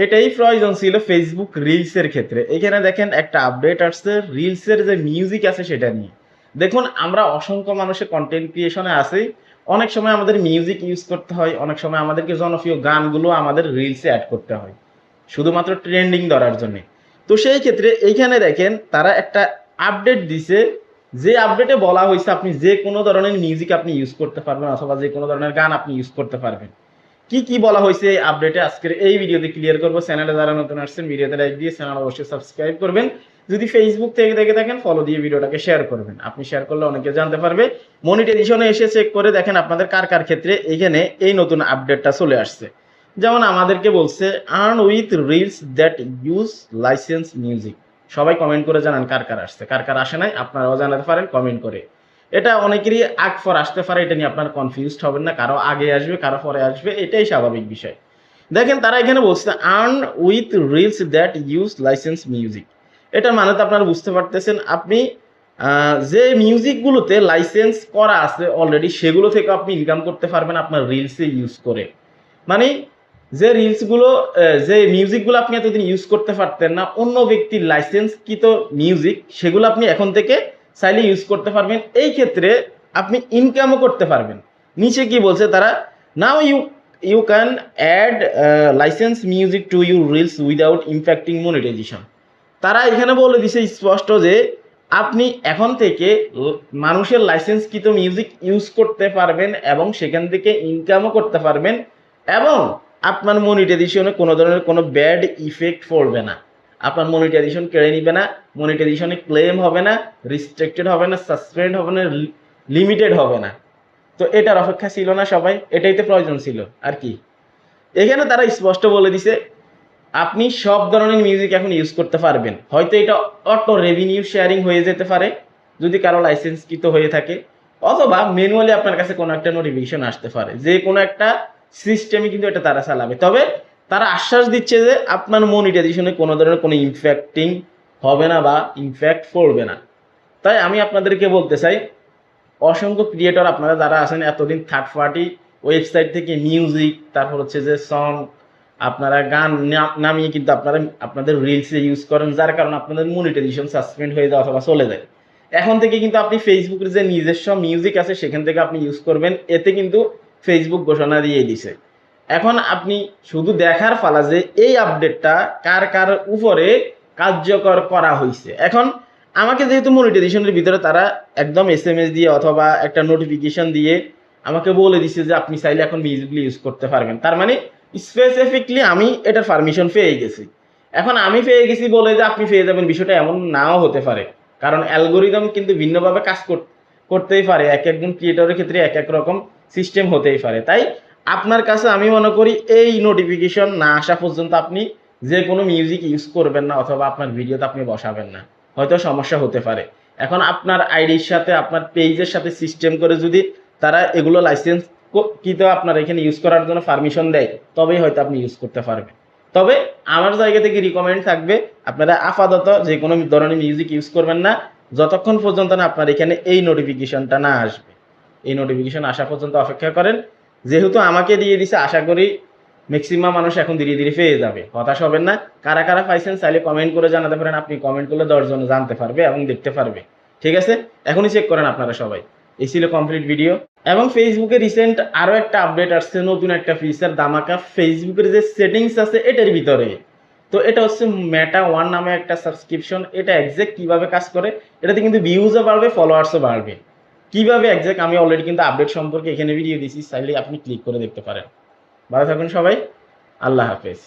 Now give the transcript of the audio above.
এটাই প্রয়োজন ছিল ফেসবুক রিলসের ক্ষেত্রে। এখানে দেখেন একটা আপডেট আসছে রিলসের যে মিউজিক আছে সেটা নিয়ে। দেখুন আমরা অসংখ্য মানুষের কন্টেন্ট ক্রিয়েশনে আছি। অনেক সময় আমাদের মিউজিক ইউজ করতে হয়, অনেক সময় আমাদেরকে জনপ্রিয় গানগুলো আমাদের রিলসে এড করতে হয়। শুধুমাত্র ট্রেন্ডিং ধরার জন্যে। তো সেই ক্ষেত্রে এইখানে দেখেন তারা একটা আপডেট দিছে, যে আপডেটে বলা হয়েছে আপনি যে কোনো ধরনের মিউজিক আপনি ইউজ করতে পারবেন অথবা যে কোনো ধরনের গান আপনি ইউজ করতে পারবেন। কি কি বলা হয়েছে এই আপডেটে আজকের এই ভিডিওতে ক্লিয়ার করবো। চ্যানেলে যারা নতুন আসছেন ভিডিওতে লাইক দিয়ে চ্যানেল অবশ্যই সাবস্ক্রাইব করবেন। যদি ফেসবুক থেকে দেখে থাকেন ফলো দিয়ে ভিডিওটাকে শেয়ার করবেন। আপনি শেয়ার করলে অনেকে জানতে পারবে। মনিটাইজেশনে এসে চেক করে দেখেন আপনাদের কার কার ক্ষেত্রে এইখানে এই নতুন আপডেটটা চলে আসছে। যেমন আমাদেরকে বলছে earn with reels that use licence music. সবাই কমেন্ট করে জানান কার কার আসছে, কার কার আসে নাই আপনারাও জানাতে পারেন কমেন্ট করে। এটা অনেকেরই আগ পর আসতে পারে, এটা নিয়ে আপনারা কনফিউজড হবেন না, কারো আগে আসবে কারো পরে আসবে, এটাই স্বাভাবিক বিষয়। দেখেন তারা এখানে বলছে earn with reels that use licence music. এটার মানে তো আপনারা বুঝতে পারতেছেন, আপনি যে মিউজিকগুলোতে লাইসেন্স করা আছে অলরেডি সেগুলো থেকে আপনি ইনকাম করতে পারবেন আপনার রিলসে ইউজ করে। মানে যে রিলসগুলো যে মিউজিকগুলো আপনি এতদিন ইউজ করতে পারতেন না, অন্য ব্যক্তির লাইসেন্সকৃত মিউজিক সেগুলো আপনি এখন থেকে চাইলে ইউজ করতে পারবেন। এই ক্ষেত্রে আপনি ইনকামও করতে পারবেন। নিচে কি বলছে তারা, now you can add license music to your reels without impacting monetization. তারা এখানে বলে দিছে স্পষ্ট যে আপনি এখন থেকে মানুষের লাইসেন্সকৃত মিউজিক ইউজ করতে পারবেন এবং সেখান থেকে ইনকামও করতে পারবেন এবং আপনার মনিটাইজেশনে কোনো ধরনের কোনো ব্যাড ইফেক্ট পড়বে না। আপনার মনিটাইজেশন কেড়ে নিবে না, মনিটাইজেশনে ক্লেম হবে না, রিস্ট্রিক্টেড হবে না, সাসপেন্ড হবে না, লিমিটেড হবে না। তো এটার অপেক্ষা ছিল না সবাই, এটাই তো প্রয়োজন ছিল আর কি। এখানে তারা স্পষ্ট বলে দিছে আপনি সব ধরনের মিউজিক এখন ইউজ করতে পারবেন। হয়তো এটা অটো রেভিনিউ শেয়ারিং হয়ে যেতে পারে যদি কারো লাইসেন্সকৃত হয়ে থাকে, অথবা ম্যানুয়ালি আপনার কাছে কোনো একটা নোটিফিকেশন আসতে পারে। যে কোনো একটা সিস্টেমে কিন্তু এটা তারা চালাবে। তবে তারা আশ্বাস দিচ্ছে যে আপনার মনিটাইজেশনে কোনো ধরনের কোনো ইমপ্যাক্টিং হবে না বা ইমপ্যাক্ট পড়বে না। তাই আমি আপনাদেরকে বলতে চাই, অসংখ্য ক্রিয়েটর আপনারা যারা আছেন এতদিন থার্ড পার্টি ওয়েবসাইট থেকে মিউজিক, তারপর হচ্ছে যে সং, আপনারা গান নামিয়ে কিন্তু আপনারা আপনাদের রিলসে ইউজ করেন, যার কারণে আপনাদের মনিটাইজেশন সাসপেন্ড হয়ে যায় অথবা চলে যায়। এখন থেকে কিন্তু আপনি ফেসবুকের যে নিজস্ব মিউজিক আছে সেখান থেকে আপনি ইউজ করবেন। এতে কিন্তু ফেসবুক ঘোষণা দিয়ে দিছে। এখন আপনি শুধু দেখার ফালা যে এই আপডেটটা কার কার উপরে কার্যকর করা হয়েছে। এখন আমাকে যেহেতু মনিটাইজেশনের ভিতরে তারা একদম এসএমএস দিয়ে অথবা একটা নোটিফিকেশন দিয়ে আমাকে বলে দিছে যে আপনি চাইলে এখন মিউজিকগুলো ইউজ করতে পারবেন, তার মানে স্পেসিফিকলি আমি এটার পারমিশন পেয়ে গেছি। এখন আমি পেয়ে গেছি বলে যে আপনি পেয়ে যাবেন বিষয়টা এমন নাও হতে পারে, কারণ অ্যালগোরিদম কিন্তু ভিন্নভাবে কাজ করতেই পারে। এক একজন ক্রিয়েটরের ক্ষেত্রে এক এক রকম সিস্টেম হতেই পারে। তাই আপনার কাছে আমি মনে করি এই নোটিফিকেশন না আসা পর্যন্ত আপনি যে কোনো মিউজিক ইউজ করবেন না অথবা আপনার ভিডিওতে আপনি বসাবেন না, হয়তো সমস্যা হতে পারে। এখন আপনার আইডির সাথে আপনার পেজের সাথে সিস্টেম করে যদি তারা এগুলো লাইসেন্স কিন্তু আপনার এখানে ইউজ করার জন্য পারমিশন দেয়, তবেই হয়তো আপনি ইউজ করতে পারবেন। তবে আমার জায়গা থেকে রিকমেন্ড থাকবে আপনারা আপাতত যে কোনো ধরনের মিউজিক ইউজ করবেন না যতক্ষণ পর্যন্ত না আপনার এখানে এই নোটিফিকেশনটা না আসবে। এই নোটিফিকেশন আসা পর্যন্ত অপেক্ষা করেন। যেহেতু আমাকে দিয়ে দিছে, আশা করি ম্যাক্সিমাম মানুষ এখন ধীরে ধীরে পেয়ে যাবে। হতাশ হবেন না। কারা কারা পাইছেন চাইলে কমেন্ট করে জানাতে পারেন। আপনি কমেন্ট করলে 10 জন জানতে পারবে এবং দেখতে পারবে। ঠিক আছে, এখনই চেক করেন আপনারা সবাই। এই ছিল কমপ্লিট ভিডিও। এবং ফেসবুকে রিসেন্ট আরও একটা আপডেট আসছে, নতুন একটা ফিচার দামাকা ফেসবুকের যে সেটিংস আছে এটার ভিতরে। তো এটা হচ্ছে মেটা ওয়ান নামে একটা সাবস্ক্রিপশন। এটা এক্সাক্ট কীভাবে কাজ করে, এটাতে কিন্তু ভিউজও বাড়বে, ফলোয়ার্সও বাড়বে। কীভাবে এক্সাক্ট আমি অলরেডি কিন্তু আপডেট সম্পর্কে এখানে ভিডিও দিয়েছি, চাইলে আপনি ক্লিক করে দেখতে পারেন। ভালো থাকুন সবাই, আল্লাহ হাফেজ।